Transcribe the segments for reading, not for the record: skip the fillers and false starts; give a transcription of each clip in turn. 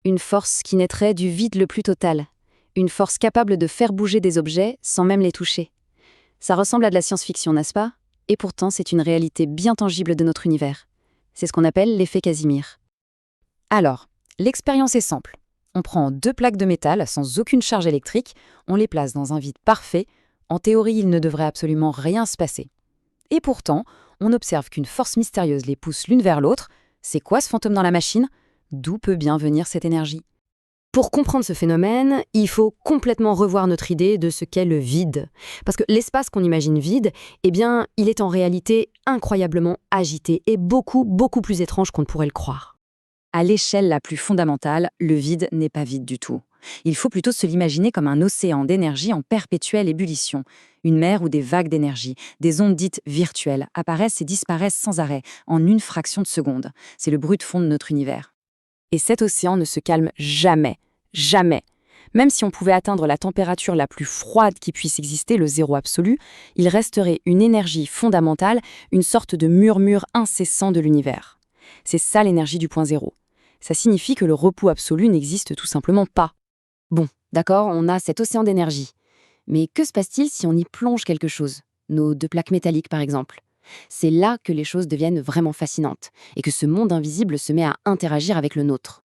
Une force qui naîtrait du vide le plus total. Une force capable de faire bouger des objets sans même les toucher. Ça ressemble à de la science-fiction, n'est-ce pas? Et pourtant, c'est une réalité bien tangible de notre univers. C'est ce qu'on appelle l'effet Casimir. Alors, l'expérience est simple. On prend deux plaques de métal sans aucune charge électrique, on les place dans un vide parfait. En théorie, il ne devrait absolument rien se passer. Et pourtant, on observe qu'une force mystérieuse les pousse l'une vers l'autre. C'est quoi ce fantôme dans la machine? D'où peut bien venir cette énergie? Pour comprendre ce phénomène, il faut complètement revoir notre idée de ce qu'est le vide. Parce que l'espace qu'on imagine vide, eh bien, il est en réalité incroyablement agité et beaucoup, beaucoup plus étrange qu'on ne pourrait le croire. À l'échelle la plus fondamentale, le vide n'est pas vide du tout. Il faut plutôt se l'imaginer comme un océan d'énergie en perpétuelle ébullition, une mer où des vagues d'énergie, des ondes dites virtuelles, apparaissent et disparaissent sans arrêt, en une fraction de seconde. C'est le brut fond de notre univers. Et cet océan ne se calme jamais, jamais. Même si on pouvait atteindre la température la plus froide qui puisse exister, le zéro absolu, il resterait une énergie fondamentale, une sorte de murmure incessant de l'univers. C'est ça l'énergie du point zéro. Ça signifie que le repos absolu n'existe tout simplement pas. Bon, d'accord, on a cet océan d'énergie. Mais que se passe-t-il si on y plonge quelque chose? Nos deux plaques métalliques, par exemple. C'est là que les choses deviennent vraiment fascinantes et que ce monde invisible se met à interagir avec le nôtre.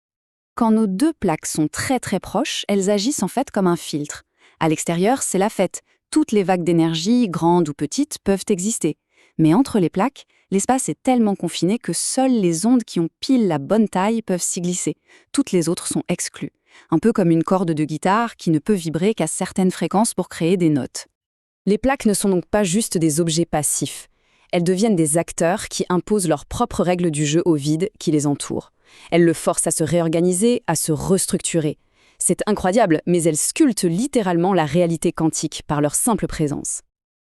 Quand nos deux plaques sont très très proches, elles agissent en fait comme un filtre. À l'extérieur, c'est la fête. Toutes les vagues d'énergie, grandes ou petites, peuvent exister. Mais entre les plaques, l'espace est tellement confiné que seules les ondes qui ont pile la bonne taille peuvent s'y glisser. Toutes les autres sont exclues. Un peu comme une corde de guitare qui ne peut vibrer qu'à certaines fréquences pour créer des notes. Les plaques ne sont donc pas juste des objets passifs. Elles deviennent des acteurs qui imposent leurs propres règles du jeu au vide qui les entoure. Elles le forcent à se réorganiser, à se restructurer. C'est incroyable, mais elles sculptent littéralement la réalité quantique par leur simple présence.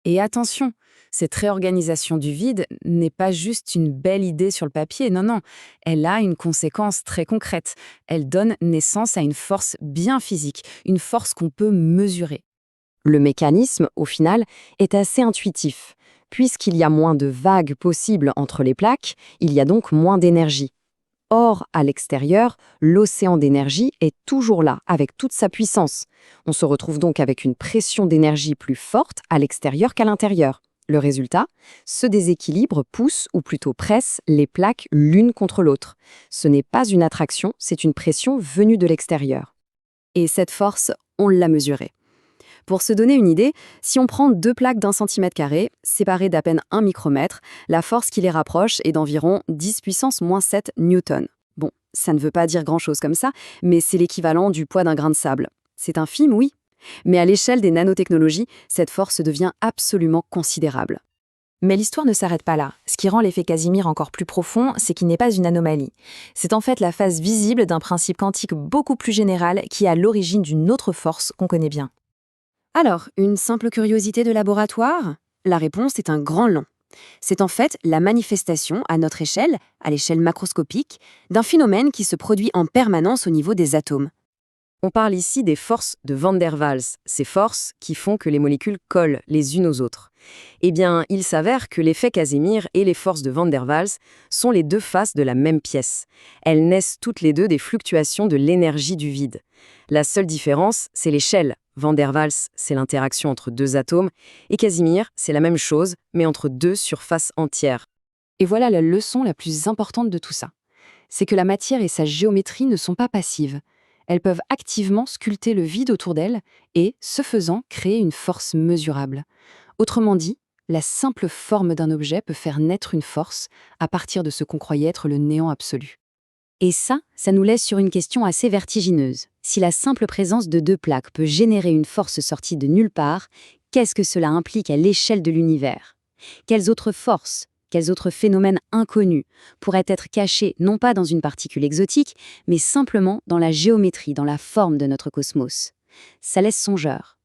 Et attention, cette réorganisation du vide n'est pas juste une belle idée sur le papier, non, elle a une conséquence très concrète. Elle donne naissance à une force bien physique, une force qu'on peut mesurer. Le mécanisme, au final, est assez intuitif. Puisqu'il y a moins de vagues possibles entre les plaques, il y a donc moins d'énergie. Or, à l'extérieur, l'océan d'énergie est toujours là, avec toute sa puissance. On se retrouve donc avec une pression d'énergie plus forte à l'extérieur qu'à l'intérieur. Le résultat, ce déséquilibre pousse, ou plutôt presse, les plaques l'une contre l'autre. Ce n'est pas une attraction, c'est une pression venue de l'extérieur. Et cette force, on l'a mesurée. Pour se donner une idée, si on prend deux plaques d'1 cm², séparées d'à peine 1 micromètre, la force qui les rapproche est d'environ 10 puissance moins 7 newtons. Bon, ça ne veut pas dire grand-chose comme ça, mais c'est l'équivalent du poids d'un grain de sable. C'est infime, oui, mais à l'échelle des nanotechnologies, cette force devient absolument considérable. Mais l'histoire ne s'arrête pas là. Ce qui rend l'effet Casimir encore plus profond, c'est qu'il n'est pas une anomalie. C'est en fait la phase visible d'un principe quantique beaucoup plus général qui est à l'origine d'une autre force qu'on connaît bien. Alors, une simple curiosité de laboratoire? La réponse est un grand long. C'est en fait la manifestation, à notre échelle, à l'échelle macroscopique, d'un phénomène qui se produit en permanence au niveau des atomes. On parle ici des forces de Van der Waals, ces forces qui font que les molécules collent les unes aux autres. Eh bien, il s'avère que l'effet Casimir et les forces de Van der Waals sont les deux faces de la même pièce. Elles naissent toutes les deux des fluctuations de l'énergie du vide. La seule différence, c'est l'échelle. Van der Waals, c'est l'interaction entre deux atomes, et Casimir, c'est la même chose, mais entre deux surfaces entières. Et voilà la leçon la plus importante de tout ça. C'est que la matière et sa géométrie ne sont pas passives. Elles peuvent activement sculpter le vide autour d'elles et, ce faisant, créer une force mesurable. Autrement dit, la simple forme d'un objet peut faire naître une force à partir de ce qu'on croyait être le néant absolu. Et ça nous laisse sur une question assez vertigineuse. Si la simple présence de deux plaques peut générer une force sortie de nulle part, qu'est-ce que cela implique à l'échelle de l'univers? Quelles autres forces, quels autres phénomènes inconnus pourraient être cachés non pas dans une particule exotique, mais simplement dans la géométrie, dans la forme de notre cosmos? Ça laisse songeur.